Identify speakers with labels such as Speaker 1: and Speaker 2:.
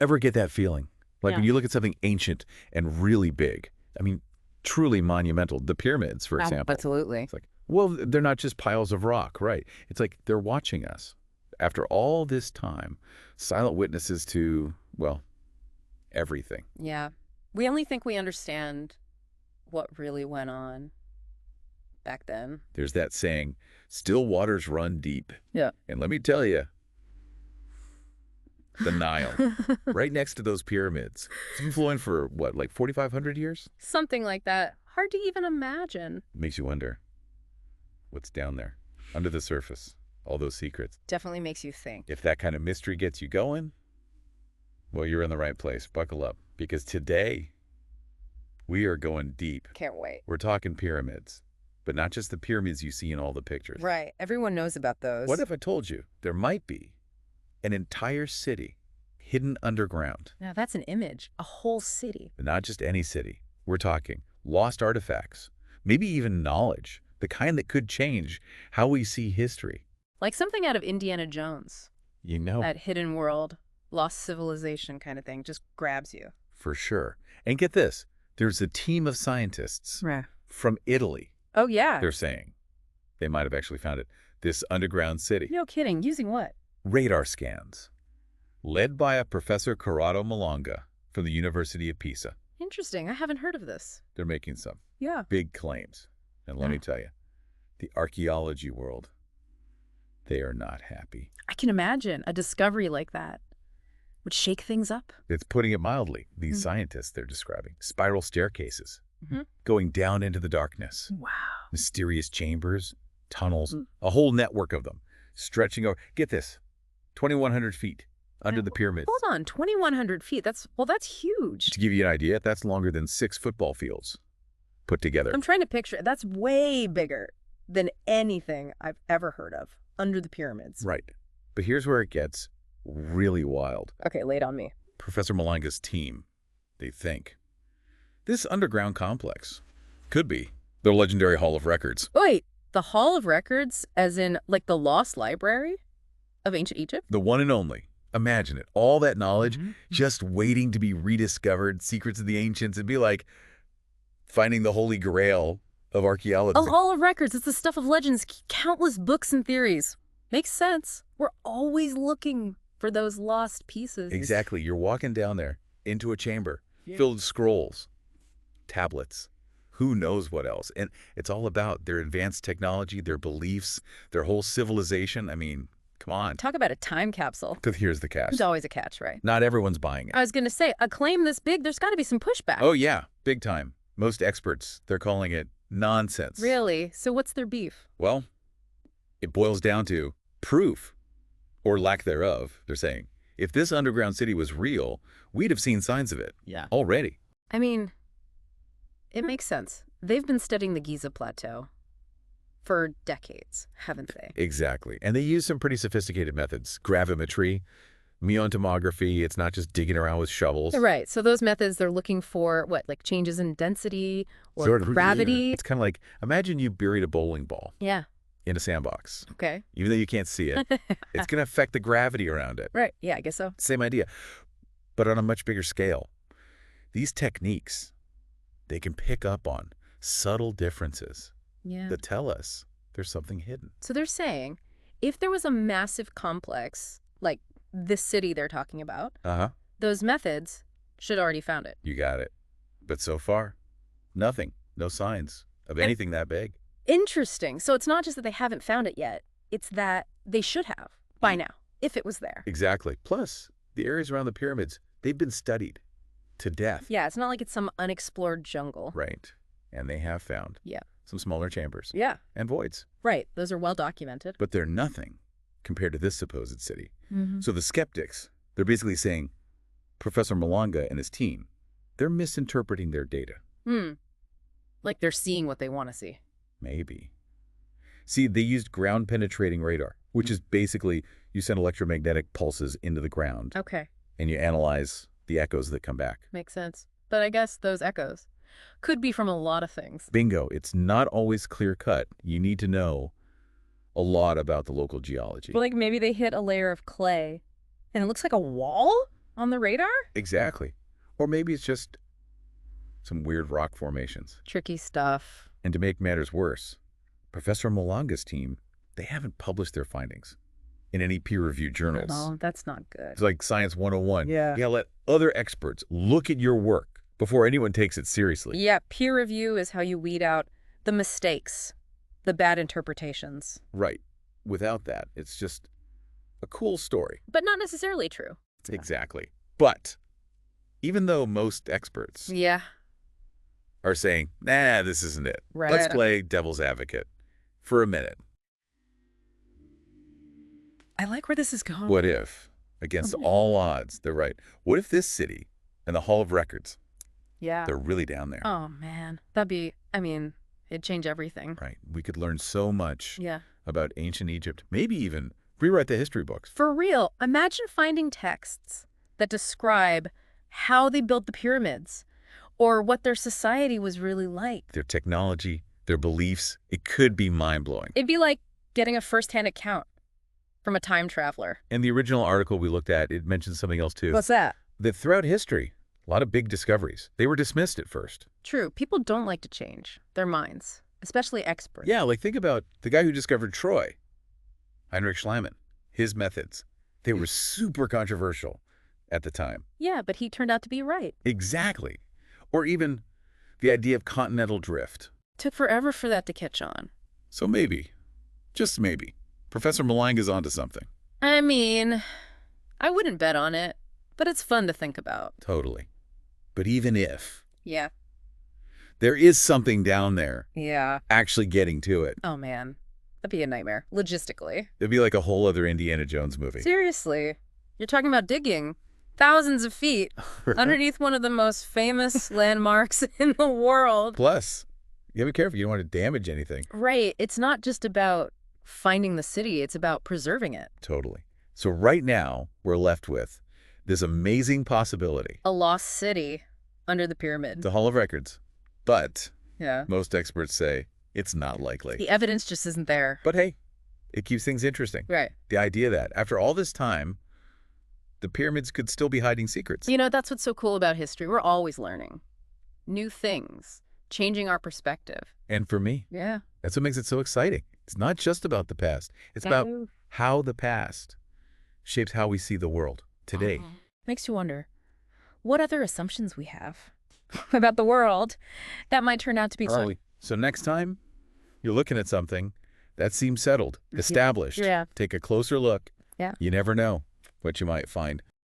Speaker 1: Ever get that feeling? Like
Speaker 2: Yeah.
Speaker 1: when you look at something ancient and really big, I mean, truly monumental, the pyramids, for example.
Speaker 2: Absolutely.
Speaker 1: It's like, well, they're not just piles of rock, right? It's like they're watching us. After all this time, silent witnesses to, well, everything.
Speaker 2: Yeah. We only think we understand what really went on back then.
Speaker 1: There's that saying, still waters run deep.
Speaker 2: Yeah.
Speaker 1: And let me tell you, the Nile, right next to those pyramids. It's been flowing for, what, like 4,500 years?
Speaker 2: Something like that. Hard to even imagine.
Speaker 1: Makes you wonder what's down there, under the surface, all those secrets.
Speaker 2: Definitely makes you think.
Speaker 1: If that kind of mystery gets you going, well, you're in the right place. Buckle up, because today we are going deep.
Speaker 2: Can't wait.
Speaker 1: We're talking pyramids, but not just the pyramids you see in all the pictures.
Speaker 2: Right. Everyone knows about those.
Speaker 1: What if I told you there might be an entire city hidden underground?
Speaker 2: Now that's an image. A whole city.
Speaker 1: But not just any city. We're talking lost artifacts, maybe even knowledge, the kind that could change how we see history.
Speaker 2: Like something out of Indiana Jones.
Speaker 1: You know,
Speaker 2: That hidden world, lost civilization kind of thing just grabs you.
Speaker 1: for sure. And get this, there's a team of scientists
Speaker 2: Right.
Speaker 1: from Italy,
Speaker 2: Oh, yeah.
Speaker 1: they're saying. They might have actually found it. This underground city.
Speaker 2: No kidding. Using what?
Speaker 1: Radar scans, led by a Professor Corrado Malonga from the University of Pisa.
Speaker 2: Interesting. I haven't heard of this.
Speaker 1: They're making some
Speaker 2: Yeah.
Speaker 1: big claims. And let me tell you, the archaeology world, they are not happy.
Speaker 2: I can imagine a discovery like that would shake things up.
Speaker 1: It's putting it mildly. These scientists they're describing spiral staircases,
Speaker 2: Mhm.
Speaker 1: going down into the darkness,
Speaker 2: Wow.
Speaker 1: mysterious chambers, tunnels, a whole network of them stretching over. Get this, 2,100 feet under the pyramids.
Speaker 2: Hold on. 2,100 feet. That's huge.
Speaker 1: To give you an idea, that's longer than 6 football fields put together.
Speaker 2: I'm trying to picture it. That's way bigger than anything I've ever heard of under the pyramids.
Speaker 1: Right. But here's where it gets really wild.
Speaker 2: Okay, lay it on me.
Speaker 1: Professor Malanga's team, they think this underground complex could be the legendary Hall of Records.
Speaker 2: Wait, the Hall of Records, as in like the lost library of ancient Egypt?
Speaker 1: The one and only. Imagine it. All that knowledge just waiting to be rediscovered, secrets of the ancients. It'd be like finding the holy grail of archaeology.
Speaker 2: A Hall of Records. It's the stuff of legends, countless books and theories. Makes sense. We're always looking for those lost pieces.
Speaker 1: Exactly. You're walking down there into a chamber filled with scrolls, tablets, who knows what else. And it's all about their advanced technology, their beliefs, their whole civilization. I mean, come on.
Speaker 2: Talk about a time capsule.
Speaker 1: Because here's the catch.
Speaker 2: There's always a catch, right?
Speaker 1: Not everyone's buying it.
Speaker 2: I was going to say, a claim this big, there's got to be some pushback.
Speaker 1: Oh, yeah. Big time. Most experts, they're calling it nonsense.
Speaker 2: Really? So what's their beef?
Speaker 1: Well, it boils down to proof, or lack thereof, they're saying. If this underground city was real, we'd have seen signs of it.
Speaker 2: Yeah.
Speaker 1: Already.
Speaker 2: I mean, it makes sense. They've been studying the Giza Plateau for decades, haven't they?
Speaker 1: Exactly. And they use some pretty sophisticated methods. Gravimetry, muon tomography. It's not just digging around with shovels.
Speaker 2: Right. So those methods, they're looking for what, like changes in density or
Speaker 1: Sort of,
Speaker 2: gravity?
Speaker 1: yeah. It's kind of like, imagine you buried a bowling ball
Speaker 2: Yeah.
Speaker 1: in a sandbox.
Speaker 2: Okay.
Speaker 1: Even though you can't see it, it's going to affect the gravity around it.
Speaker 2: Right. Yeah, I guess so.
Speaker 1: Same idea, but on a much bigger scale. These techniques, they can pick up on subtle differences
Speaker 2: Yeah.
Speaker 1: that tell us there's something hidden.
Speaker 2: So they're saying if there was a massive complex, like this city they're talking about,
Speaker 1: Uh-huh.
Speaker 2: those methods should already found it.
Speaker 1: You got it. But so far, nothing. No signs of anything that big.
Speaker 2: Interesting. So it's not just that they haven't found it yet. It's that they should have by now, if it was there.
Speaker 1: Exactly. Plus, the areas around the pyramids, they've been studied to death.
Speaker 2: Yeah, it's not like it's some unexplored jungle.
Speaker 1: Right. And they have found
Speaker 2: Yeah.
Speaker 1: some smaller chambers
Speaker 2: Yeah.
Speaker 1: and voids.
Speaker 2: Right. Those are well documented.
Speaker 1: But they're nothing compared to this supposed city.
Speaker 2: Mm-hmm.
Speaker 1: So the skeptics, they're basically saying Professor Malonga and his team, they're misinterpreting their data.
Speaker 2: Like they're seeing what they want to see.
Speaker 1: Maybe. See, they used ground-penetrating radar, which is basically you send electromagnetic pulses into the ground
Speaker 2: Okay.
Speaker 1: and you analyze the echoes that come back.
Speaker 2: Makes sense. But I guess those echoes could be from a lot of things.
Speaker 1: Bingo. It's not always clear-cut. You need to know a lot about the local geology.
Speaker 2: But like maybe they hit a layer of clay and it looks like a wall? on the radar?
Speaker 1: Exactly. Or maybe it's just some weird rock formations.
Speaker 2: Tricky stuff.
Speaker 1: And to make matters worse, Professor Malanga's team, they haven't published their findings in any peer-reviewed journals.
Speaker 2: Oh, that's not good.
Speaker 1: It's like Science 101.
Speaker 2: Yeah.
Speaker 1: You gotta let other experts look at your work before anyone takes it seriously.
Speaker 2: Yeah, peer review is how you weed out the mistakes, the bad interpretations.
Speaker 1: Right. Without that, it's just a cool story.
Speaker 2: But not necessarily true.
Speaker 1: Exactly. But even though most experts
Speaker 2: Yeah.
Speaker 1: are saying, nah, this isn't it.
Speaker 2: Right.
Speaker 1: Let's play devil's advocate for a minute.
Speaker 2: I like where this is going.
Speaker 1: What if, against all odds, they're right? What if this city and the Hall of Records,
Speaker 2: Yeah.
Speaker 1: they're really down there?
Speaker 2: Oh, man. That'd be, it'd change everything.
Speaker 1: Right. We could learn so much
Speaker 2: Yeah.
Speaker 1: about ancient Egypt, maybe even rewrite the history books.
Speaker 2: For real, imagine finding texts that describe how they built the pyramids or what their society was really like.
Speaker 1: Their technology, their beliefs, it could be mind-blowing.
Speaker 2: It'd be like getting a first-hand account from a time traveler.
Speaker 1: In the original article we looked at, it mentions something else too.
Speaker 2: What's that?
Speaker 1: That throughout history, a lot of big discoveries, they were dismissed at first.
Speaker 2: True. People don't like to change their minds, especially experts.
Speaker 1: Yeah, like think about the guy who discovered Troy, Heinrich Schliemann. His methods, they were super controversial at the time.
Speaker 2: Yeah, but he turned out to be right.
Speaker 1: Exactly. Or even the idea of continental drift.
Speaker 2: Took forever for that to catch on.
Speaker 1: So maybe, just maybe, Professor Malanga's onto something.
Speaker 2: I wouldn't bet on it, but it's fun to think about.
Speaker 1: Totally. But even if
Speaker 2: Yeah.
Speaker 1: there is something down there
Speaker 2: Yeah.
Speaker 1: actually getting to it,
Speaker 2: Oh, man. That'd be a nightmare, logistically.
Speaker 1: it'd be like a whole other Indiana Jones movie.
Speaker 2: Seriously. You're talking about digging thousands of feet underneath one of the most famous landmarks in the world.
Speaker 1: Plus, you gotta be careful. You don't want to damage anything.
Speaker 2: Right. It's not just about finding the city. It's about preserving it.
Speaker 1: Totally. So right now, we're left with this amazing possibility.
Speaker 2: A lost city under the pyramid.
Speaker 1: The Hall of Records. But
Speaker 2: Yeah.
Speaker 1: most experts say it's not likely.
Speaker 2: The evidence just isn't there.
Speaker 1: But hey, it keeps things interesting.
Speaker 2: Right.
Speaker 1: The idea that after all this time, the pyramids could still be hiding secrets.
Speaker 2: You know, that's what's so cool about history. We're always learning new things, changing our perspective.
Speaker 1: And for me,
Speaker 2: Yeah.
Speaker 1: that's what makes it so exciting. It's not just about the past. It's about how the past shapes how we see the world today.
Speaker 2: Makes you wonder what other assumptions we have about the world that might turn out to be true.
Speaker 1: So next time you're looking at something that seems settled, established,
Speaker 2: Yeah.
Speaker 1: take a closer look.
Speaker 2: Yeah.
Speaker 1: You never know what you might find.